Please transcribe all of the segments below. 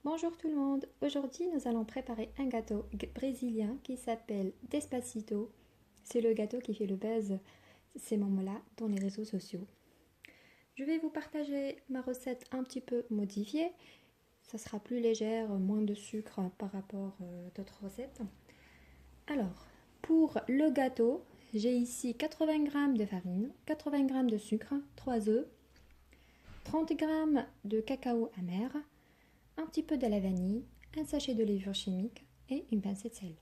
Bonjour tout le monde, aujourd'hui nous allons préparer un gâteau brésilien qui s'appelle Despacito. C'est le gâteau qui fait le buzz ces moments-là dans les réseaux sociaux. Je vais vous partager ma recette un petit peu modifiée. Ça sera plus légère, moins de sucre par rapport à d'autres recettes. Alors, pour le gâteau, j'ai ici 80 g de farine, 80 g de sucre, 3 œufs, 30 g de cacao amer, un petit peu de la vanille, un sachet de levure chimique et une pincée de sel.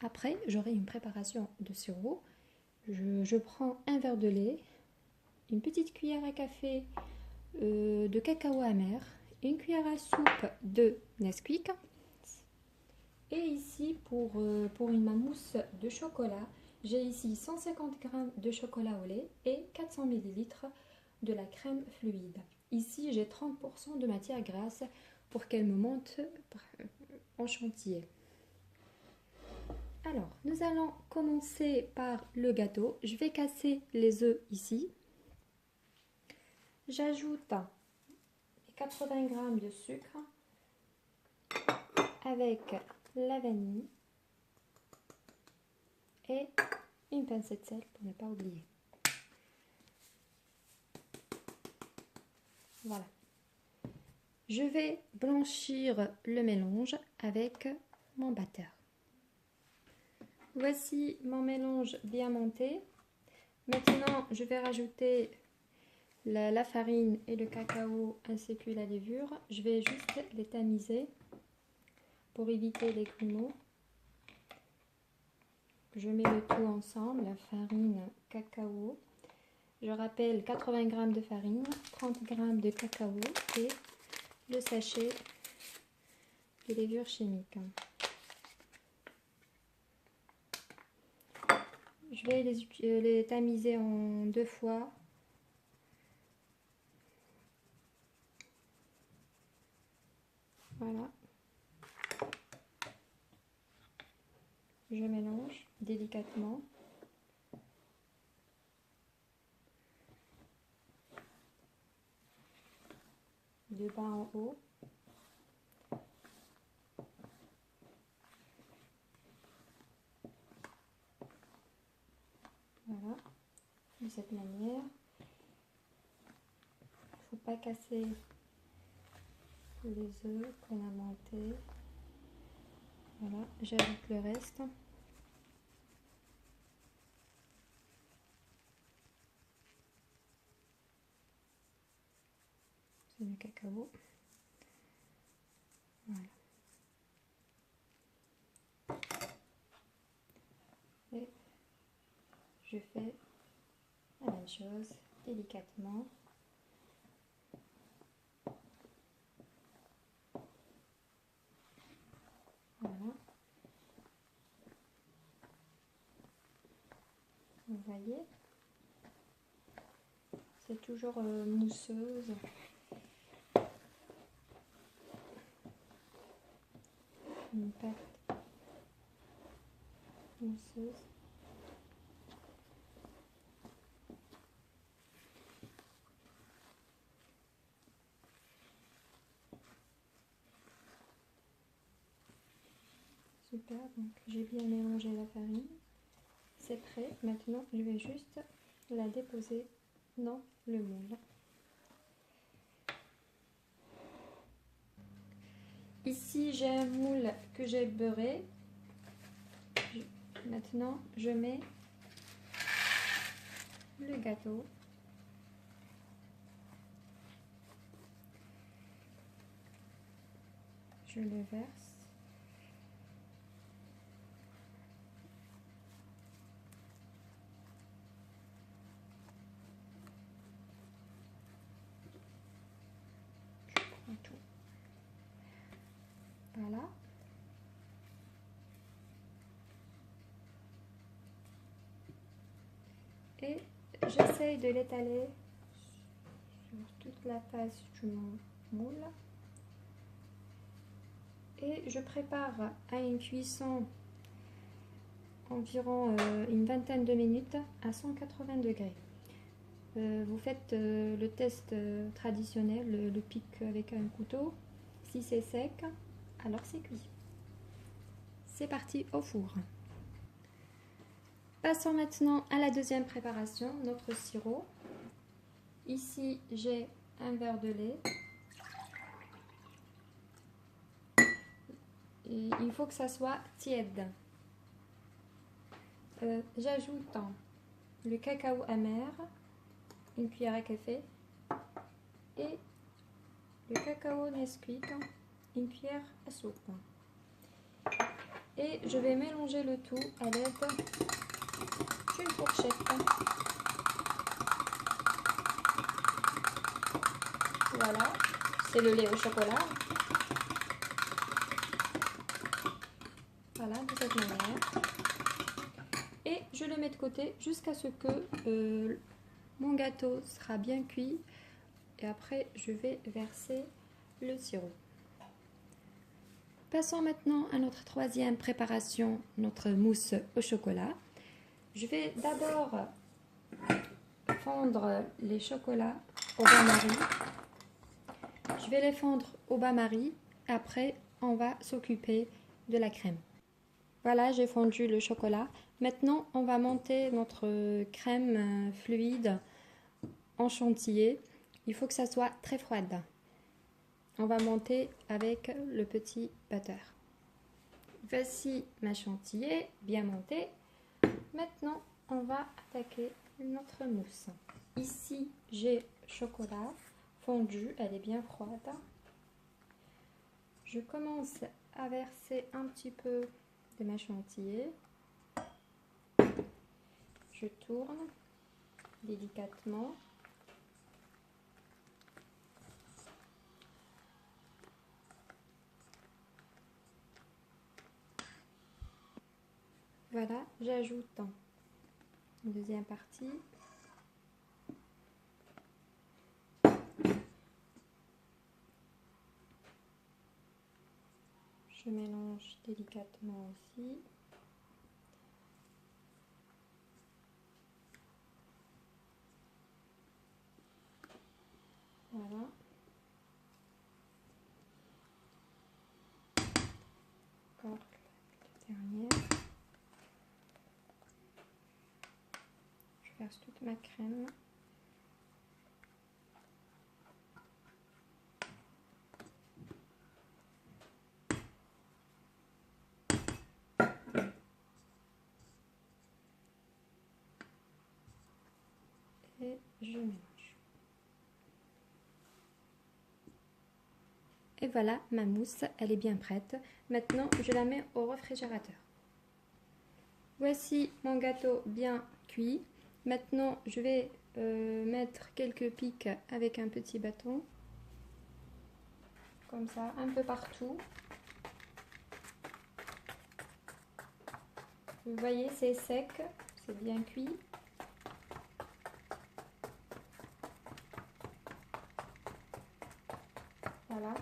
Après, j'aurai une préparation de sirop. Je prends un verre de lait, une petite cuillère à café de cacao amer, une cuillère à soupe de Nesquik. Et ici, pour une mousse de chocolat, j'ai ici 150 g de chocolat au lait et 400 ml de la crème fluide. Ici, j'ai 30% de matière grasse pour qu'elle me monte en chantier. Alors, nous allons commencer par le gâteau. Je vais casser les œufs ici. J'ajoute 80 g de sucre avec la vanille et une pincée de sel pour ne pas oublier. Voilà. Je vais blanchir le mélange avec mon batteur. Voici mon mélange bien monté. Maintenant, je vais rajouter la farine et le cacao ainsi que la levure. Je vais juste les tamiser pour éviter les grumeaux. Je mets le tout ensemble, la farine, cacao. Je rappelle 80 g de farine, 30 g de cacao et le sachet de levure chimique. Je vais les tamiser en 2 fois. Voilà. Je mélange délicatement. De bas en haut. Voilà, de cette manière. Il ne faut pas casser les œufs qu'on a montés. Voilà, j'ajoute le reste. C'est le cacao. Voilà. Et je fais la même chose délicatement. Voilà. Vous voyez, c'est toujours mousseuse. Une pâte mousseuse. Super, donc j'ai bien mélangé la farine. C'est prêt. Maintenant, je vais juste la déposer dans le moule. Ici, j'ai un moule que j'ai beurré. Maintenant, je mets le gâteau. Je le verse. Je prends tout. Voilà. Et j'essaye de l'étaler sur toute la face du moule. Et je prépare à une cuisson environ une vingtaine de minutes à 180 degrés. Vous faites le test traditionnel, le pic avec un couteau. Si c'est sec, alors c'est cuit. C'est parti au four. Passons maintenant à la deuxième préparation, notre sirop. Ici, j'ai un verre de lait. Et il faut que ça soit tiède. J'ajoute le cacao amer, une cuillère à café, et le cacao Nesquik, une cuillère à soupe. Et je vais mélanger le tout à l'aide d'une fourchette. Voilà, c'est le lait au chocolat. Voilà, de cette manière. Et je le mets de côté jusqu'à ce que mon gâteau sera bien cuit. Et après, je vais verser le sirop. Passons maintenant à notre troisième préparation, notre mousse au chocolat. Je vais d'abord fondre les chocolats au bain-marie. Je vais les fondre au bain-marie. Après, on va s'occuper de la crème. Voilà, j'ai fondu le chocolat. Maintenant, on va monter notre crème fluide en chantilly. Il faut que ça soit très froide. On va monter avec le petit batteur. Voici ma chantilly bien montée. Maintenant, on va attaquer notre mousse. Ici, j'ai chocolat fondu, elle est bien froide. Je commence à verser un petit peu de ma chantilly. Je tourne délicatement. Voilà, j'ajoute une deuxième partie. Je mélange délicatement aussi. Voilà. Encore la dernière. Je verse toute ma crème. Et je mélange. Et voilà, ma mousse, elle est bien prête. Maintenant, je la mets au réfrigérateur. Voici mon gâteau bien cuit. Maintenant, je vais mettre quelques pics avec un petit bâton. Comme ça, un peu partout. Vous voyez, c'est sec, c'est bien cuit. Voilà.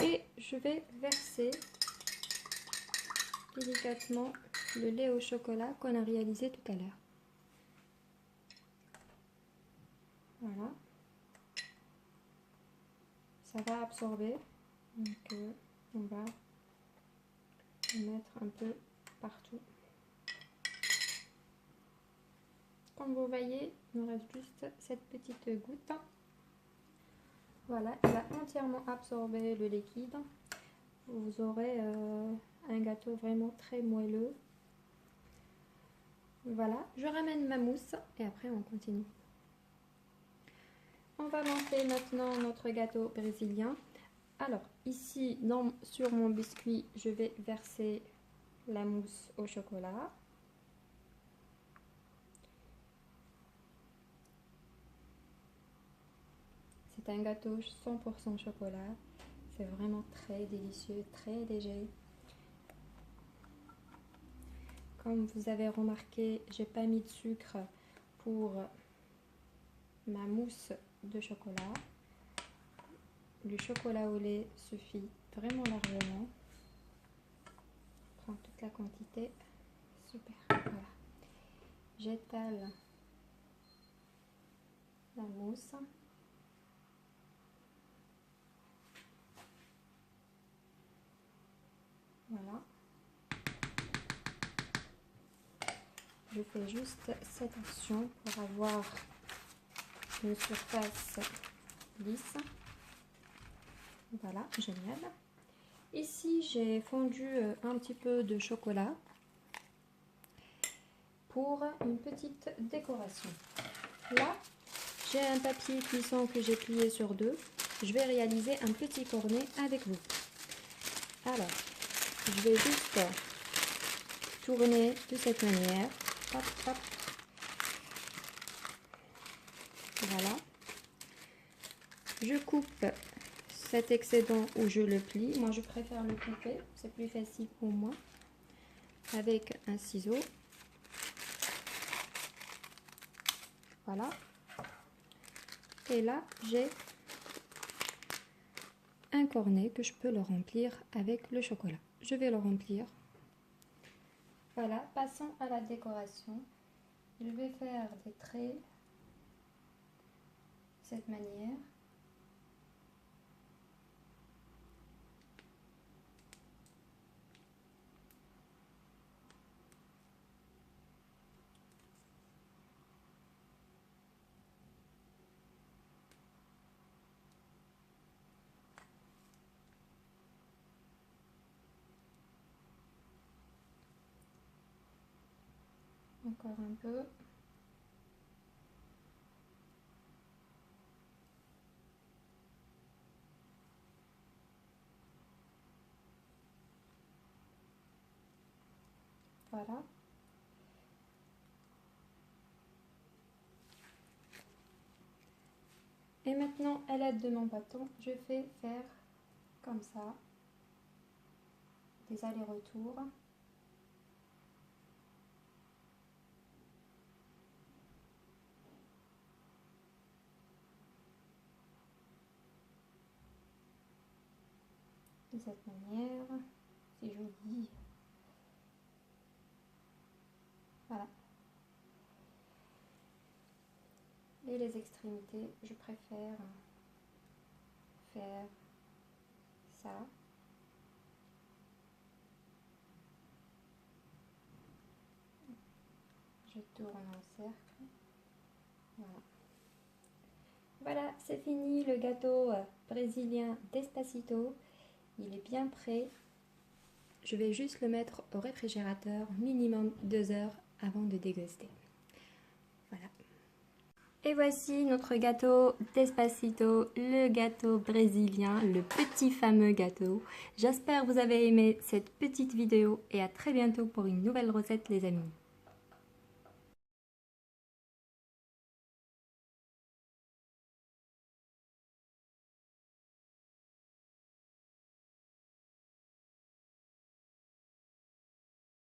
Et je vais verser délicatement le lait au chocolat qu'on a réalisé tout à l'heure. Voilà. Ça va absorber. Donc, on va le mettre un peu partout. Comme vous voyez, il nous reste juste cette petite goutte. Voilà, il va entièrement absorber le liquide. Vous aurez un gâteau vraiment très moelleux. Voilà, je ramène ma mousse et après on continue. On va monter maintenant notre gâteau brésilien. Alors, ici, sur mon biscuit, je vais verser la mousse au chocolat. C'est un gâteau 100% chocolat. C'est vraiment très délicieux, très léger. Comme vous avez remarqué, j'ai pas mis de sucre pour ma mousse de chocolat. Le chocolat au lait suffit vraiment largement. Je prends toute la quantité. Super. Voilà. J'étale la mousse. je fais juste cette action pour avoir une surface lisse. Voilà, génial. Ici, j'ai fondu un petit peu de chocolat pour une petite décoration. Là, j'ai un papier cuisson que j'ai plié sur deux. Je vais réaliser un petit cornet avec vous. Alors, je vais juste tourner de cette manière. Hop, hop. Voilà. Je coupe cet excédent où je le plie. Moi, je préfère le couper. C'est plus facile pour moi. Avec un ciseau. Voilà. Et là, j'ai un cornet que je peux le remplir avec le chocolat. Je vais le remplir. Voilà, passons à la décoration. Je vais faire des traits de cette manière. Encore un peu. Voilà. Et maintenant, à l'aide de mon bâton, je vais faire comme ça, des allers-retours. De cette manière, c'est joli. Voilà. Et les extrémités, je préfère faire ça. Je tourne en cercle. Voilà. Voilà, c'est fini le gâteau brésilien Despacito. Il est bien prêt. Je vais juste le mettre au réfrigérateur minimum 2 heures avant de déguster. Voilà. Et voici notre gâteau Despacito, le gâteau brésilien, le petit fameux gâteau. J'espère que vous avez aimé cette petite vidéo et à très bientôt pour une nouvelle recette les amis.